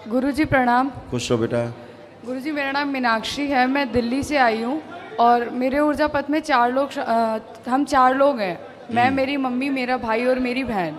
गुरुजी प्रणाम। खुश हो बेटा। गुरुजी मेरा नाम मीनाक्षी है, मैं दिल्ली से आई हूँ और मेरे ऊर्जा पथ में हम चार लोग हैं। मैं, मेरी मम्मी, मेरा भाई और मेरी बहन।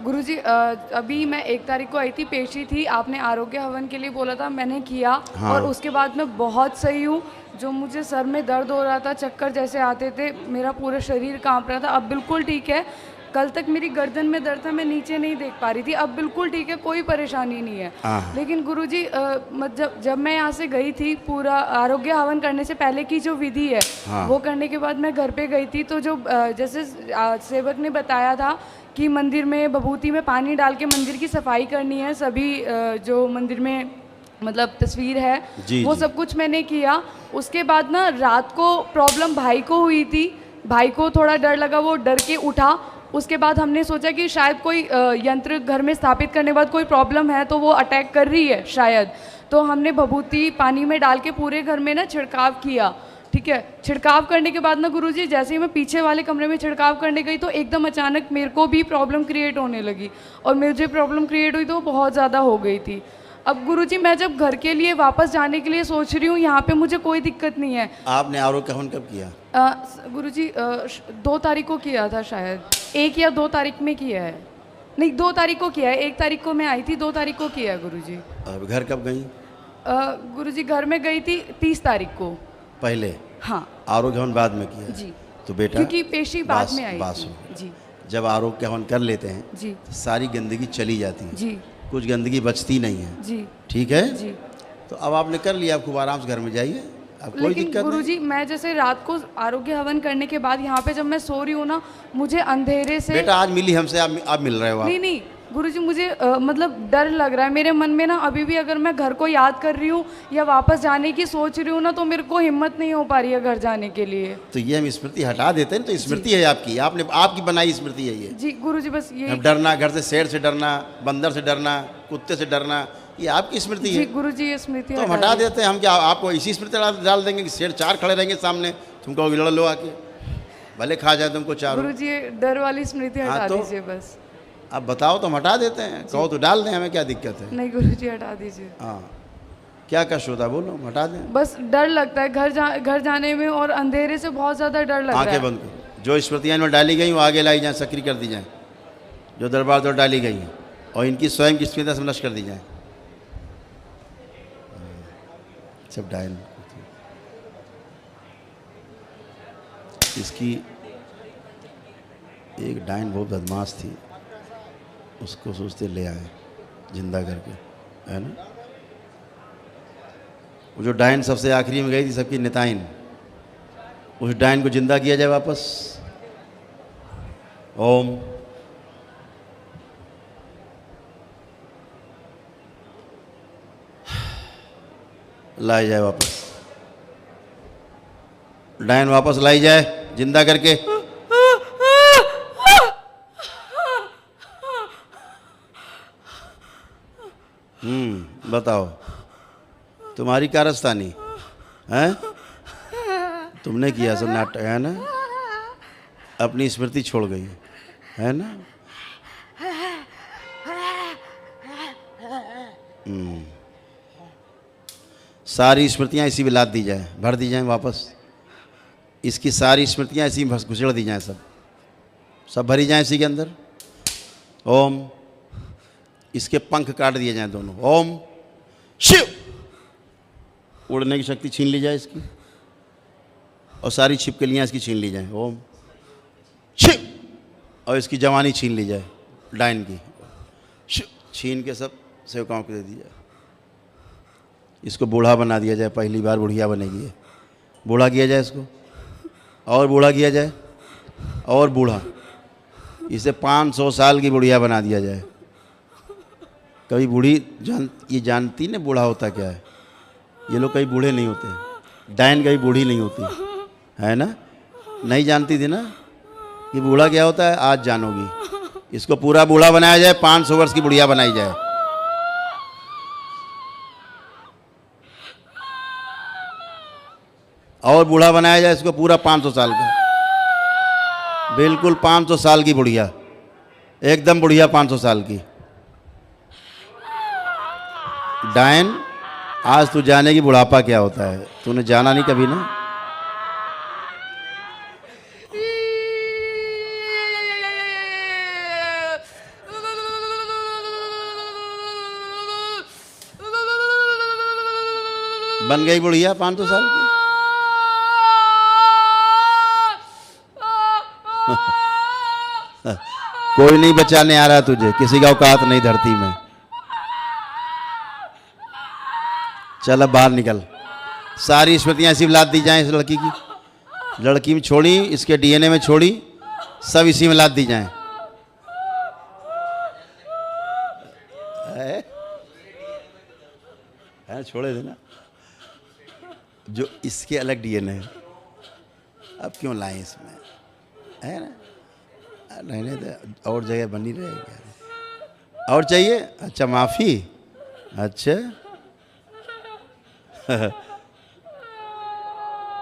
गुरुजी अभी मैं 1 तारीख को आई थी, पेशी थी, आपने आरोग्य हवन के लिए बोला था, मैंने किया। हाँ। और उसके बाद मैं बहुत सही हूँ। जो मुझे सर में दर्द हो रहा था, चक्कर जैसे आते थे, मेरा पूरा शरीर कांप रहा था, अब बिल्कुल ठीक है। कल तक मेरी गर्दन में दर्द था, मैं नीचे नहीं देख पा रही थी, अब बिल्कुल ठीक है, कोई परेशानी नहीं है। लेकिन गुरुजी जब मैं यहाँ से गई थी, पूरा आरोग्य हवन करने से पहले की जो विधि है, वो करने के बाद मैं घर पे गई थी, तो जो जैसे सेवक ने बताया था कि मंदिर में बभूति में पानी डाल के मंदिर की सफाई करनी है, सभी जो मंदिर में मतलब तस्वीर है वो सब कुछ मैंने किया। उसके बाद ना रात को प्रॉब्लम भाई को हुई थी, भाई को थोड़ा डर लगा, वो डर के उठा। उसके बाद हमने सोचा कि शायद कोई यंत्र घर में स्थापित करने के बाद कोई प्रॉब्लम है, तो वो अटैक कर रही है शायद। तो हमने भभूति पानी में डाल के पूरे घर में ना छिड़काव किया। ठीक है, छिड़काव करने के बाद ना गुरुजी जैसे ही मैं पीछे वाले कमरे में छिड़काव करने गई तो एकदम अचानक मेरे को भी प्रॉब्लम क्रिएट होने लगी, और मुझे प्रॉब्लम क्रिएट हुई तो वो बहुत ज़्यादा हो गई थी। अब गुरुजी मैं जब घर के लिए वापस जाने के लिए सोच रही हूँ, यहाँ पे मुझे कोई दिक्कत नहीं है। आपने आरोग्य हवन कब किया? गुरुजी 2 तारीख को किया था शायद, 1 या 2 तारीख में किया है। नहीं, 2 तारीख को किया है, 1 तारीख को मैं आई थी, 2 तारीख को किया है गुरुजी। अब घर कब गई? गुरुजी घर में गई थी 30 तारीख को। पहले? हाँ। आरोग्य हवन बाद में किया जी। तो बेटा क्योंकि पेशी बाद में आई थी। जी। जब आरोग्य हवन कर लेते हैं जी, तो सारी गंदगी चली जाती है जी, कुछ गंदगी बचती नहीं है। जी, ठीक है जी। तो अब आपने कर लिया, आप खूब आराम से घर में जाइए, अब कोई लेकिन दिक्कत गुरुजी मैं जैसे रात को आरोग्य हवन करने के बाद यहाँ पे जब मैं सो रही हूँ ना, मुझे अंधेरे से बेटा आज मिली हमसे, आप मिल रहे हो। नहीं नहीं गुरुजी, मुझे मतलब डर लग रहा है मेरे मन में ना। अभी भी अगर मैं घर को याद कर रही हूँ या वापस जाने की सोच रही हूँ ना, तो मेरे को हिम्मत नहीं हो पा रही है घर जाने के लिए। तो ये हम स्मृति हटा देते हैं, तो स्मृति है आपकी, आपकी बनाई स्मृति है ये। जी गुरुजी, बस ये डरना, घर से शेर से डरना, बंदर से डरना, कुत्ते से डरना, ये आपकी स्मृति है। जी गुरुजी, ये स्मृति तो हम हटा देते हैं। हम क्या आपको इसी स्मृति डाल देंगे कि शेर 4 खड़े रहेंगे सामने, तुमको लड़ लो आके, भले खा जाए तुमको चारों। गुरुजी ये डर वाली स्मृति हटा तो दीजिए बस। अब बताओ तो हम हटा देते हैं, कहो तो डाल दें, हमें क्या दिक्कत है? नहीं गुरुजी, हटा दीजिए। हाँ, क्या कष्ट होता है बोलो, हम हटा दें। बस डर लगता है घर जाने में, और अंधेरे से बहुत ज़्यादा डर लगता है। आंखें बंद करो, जो स्मृतियाँ इनमें डाली गई वो आगे लाई जाए, सक्रिय कर दी जाए, जो दरबार द्वारा डाली गई हैं, और इनकी स्वयं की स्मृतियाँ सब नष्ट कर दी जाए। सब डायल इसकी एक डायन बहुत बदमाश थी, उसको सोचते ले आए जिंदा करके, है ना। वो जो डायन सबसे आखिरी में गई थी सबकी निताइन, उस डायन को जिंदा किया जाए वापस। ओम लाई जाए वापस, डायन वापस लाई जाए जिंदा करके। बताओ तुम्हारी कारस्तानी है, तुमने किया सब नाटक, है ना। अपनी स्मृति छोड़ गई है ना। सारी स्मृतियाँ इसी में लाद दी जाए, भर दी जाए वापस। इसकी सारी स्मृतियाँ इसी में घुसेड़ दी जाएं, सब भरी जाएं इसी के अंदर। ओम, इसके पंख काट दिए जाएं दोनों। ओम शिव, उड़ने की शक्ति छीन ली जाए इसकी, और सारी छिपकलियाँ इसकी छीन ली जाएं। ओम शिव, और इसकी जवानी छीन ली जाए डायन की, शिव छीन के सब सेवकाओं को दे दी जाए। इसको बूढ़ा बना दिया जाए, पहली बार बुढ़िया बनेगी, बूढ़ा किया जाए इसको, और बूढ़ा किया जाए, और बूढ़ा, इसे 500 साल की बुढ़िया बना दिया जाए। कभी बूढ़ी ये जानती ना बूढ़ा होता क्या है, ये लोग कभी बूढ़े नहीं होते, डायन कभी बूढ़ी नहीं होती, है ना। नहीं जानती थी ना कि बूढ़ा क्या होता है, आज जानोगी। इसको पूरा बूढ़ा बनाया जाए, 500 वर्ष की बुढ़िया बनाई जाए। और बूढ़ा बनाया जाए इसको पूरा 500 साल का, बिल्कुल 500 साल की बुढ़िया, एकदम बुढ़िया 500 साल की। डायन, आज तू जानेगी बुढ़ापा क्या होता है। तूने जाना नहीं कभी ना। बन गई बुढ़िया 500 साल की। कोई नहीं बचाने आ रहा तुझे, किसी का औकात नहीं धरती में। चल अब बाहर निकल। सारी स्मृतियां ऐसी लाद दी जाएं इस लड़की की। लड़की में छोड़ी, इसके डीएनए में छोड़ी, सब इसी में लाद दी जाएं। है छोड़े देना, जो इसके अलग डीएनए है। अब क्यों लाएं इसमें, है ना। नहीं तो और जगह बनी रहेगी। और चाहिए? अच्छा माफ़ी। अच्छा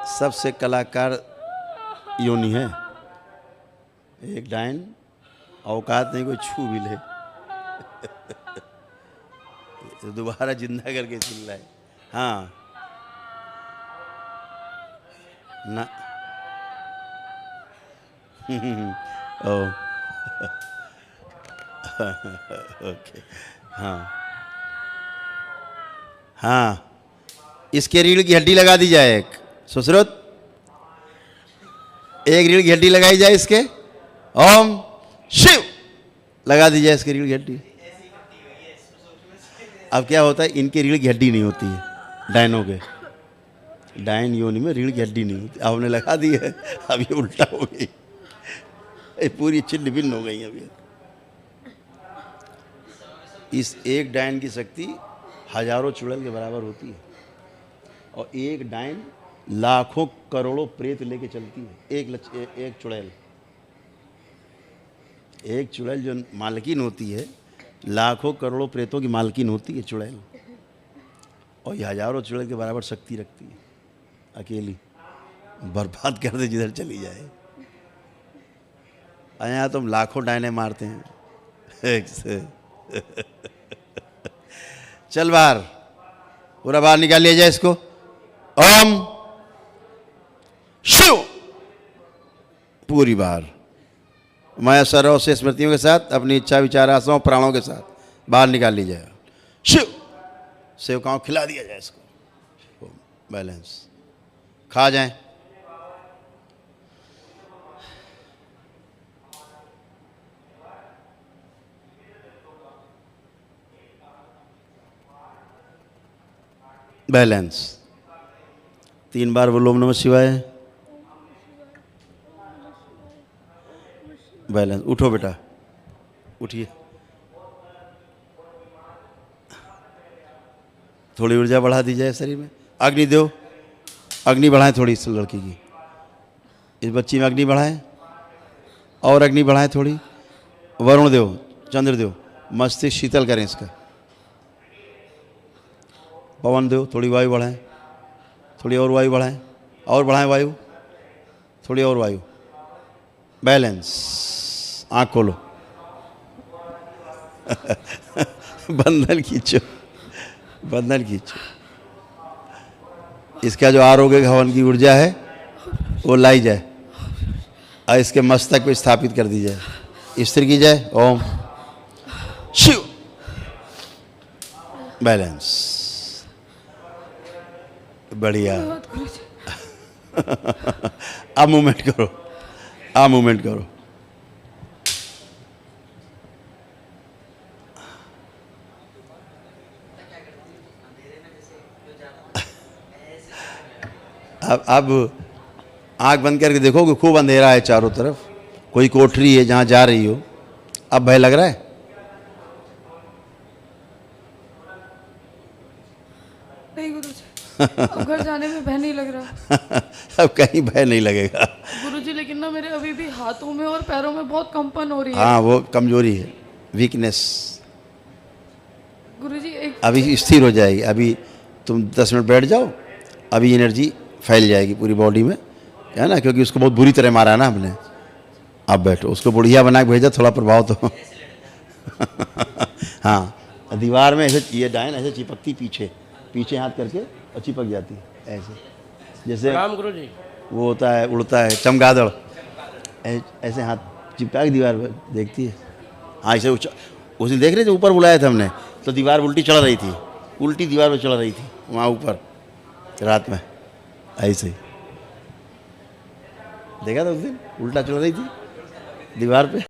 सबसे कलाकार योनि है। एक डायन, औकात नहीं कोई छू भी ले। दोबारा जिंदा करके चिल्ला है। हाँ ना। ओ ओके। हाँ हाँ, इसके रीढ़ की हड्डी लगा दी जाए। एक सुश्रुत, एक रीढ़ की हड्डी लगाई जाए इसके। ओम शिव लगा दी जाए इसकी रीढ़ की हड्डी। अब क्या होता है, इनकी रीढ़ की हड्डी नहीं होती है डायनों के। डायन योनि में रीढ़ की हड्डी नहीं होती। अब हमने लगा दी है, अब ये उल्टा हो गई, पूरी छिन्न भिन्न हो गई। अभी इस एक डायन की शक्ति हजारों चुड़ैल के बराबर होती है, और एक डायन लाखों करोड़ों प्रेत लेके चलती है। एक चुड़ैल, एक चुड़ैल जो मालकिन होती है, लाखों करोड़ों प्रेतों की मालकिन होती है चुड़ैल, और ये हजारों चुड़ैल के बराबर शक्ति रखती है। अकेली बर्बाद कर दे जिधर चली जाए। यहाँ तुम लाखों डायने मारते हैं एक से। चल बाहर, पूरा बाहर निकाल लिया जाए इसको। ओम शिव, पूरी बाहर माया सर्व से स्मृतियों के साथ, अपनी इच्छा विचार आशाओं प्राणों के साथ बाहर निकाल ली जाए। शिव, सेवकाओं खिला दिया जाए इसको। बैलेंस खा जाए। बैलेंस 3 बार बोलो ओम नमः शिवाय। बैलेंस। उठो बेटा, उठिए। थोड़ी ऊर्जा बढ़ा दी जाए शरीर में। अग्नि दो, अग्नि बढ़ाएं थोड़ी इस लड़की की, इस बच्ची में अग्नि बढ़ाएं, और अग्नि बढ़ाएं थोड़ी। वरुण देव, चंद्र देव, मस्तिष्क शीतल करें इसका। पवन देव, थोड़ी वायु बढ़ाएं, थोड़ी और वायु बढ़ाएं, और बढ़ाएं वायु, थोड़ी और वायु। बैलेंस। आँख खोलो। बंधन खींचो, बंधन खींचो। इसका जो आरोग्य हवन की ऊर्जा है वो लाई जाए, और इसके मस्तक पे स्थापित कर दी जाए, स्थिर की जाए। ओम शिव। बैलेंस। बढ़िया। अब मूवमेंट करो, अब मूवमेंट करो। अब आंख बंद करके देखो कि खूब अंधेरा है चारों तरफ, कोई कोठरी है जहां जा रही हो। अब भय लग रहा है? नहीं गुरुजी, अब घर जाने में भय नहीं लग रहा। अब कहीं भय नहीं लगेगा गुरुजी, लेकिन ना मेरे अभी भी हाथों में और पैरों में बहुत कंपन हो रही है। हाँ, वो कमजोरी है, वीकनेस। गुरुजी अभी स्थिर हो जाएगी। अभी तुम 10 मिनट बैठ जाओ, अभी एनर्जी फैल जाएगी पूरी बॉडी में, है ना, क्योंकि उसको बहुत बुरी तरह मारा है ना हमने। आप बैठो, उसको बढ़िया बना के भेजा, थोड़ा प्रभाव तो। हाँ, दीवार में ऐसे ये डायन ऐसे चिपकती पीछे पीछे हाथ करके और चिपक जाती है ऐसे, जैसे राम गुरु जी। वो होता है उड़ता है चमगादड़, ऐसे हाथ चिपका के दीवार पर देखती है। हाँ ऐसे उस दिन देख रहे थे ऊपर बुलाया था हमने तो दीवार उल्टी चढ़ रही थी, उल्टी दीवार पर चढ़ रही थी वहाँ ऊपर रात में ऐसे ही देखा था उस दिन उल्टा चढ़ रही थी दीवार पे।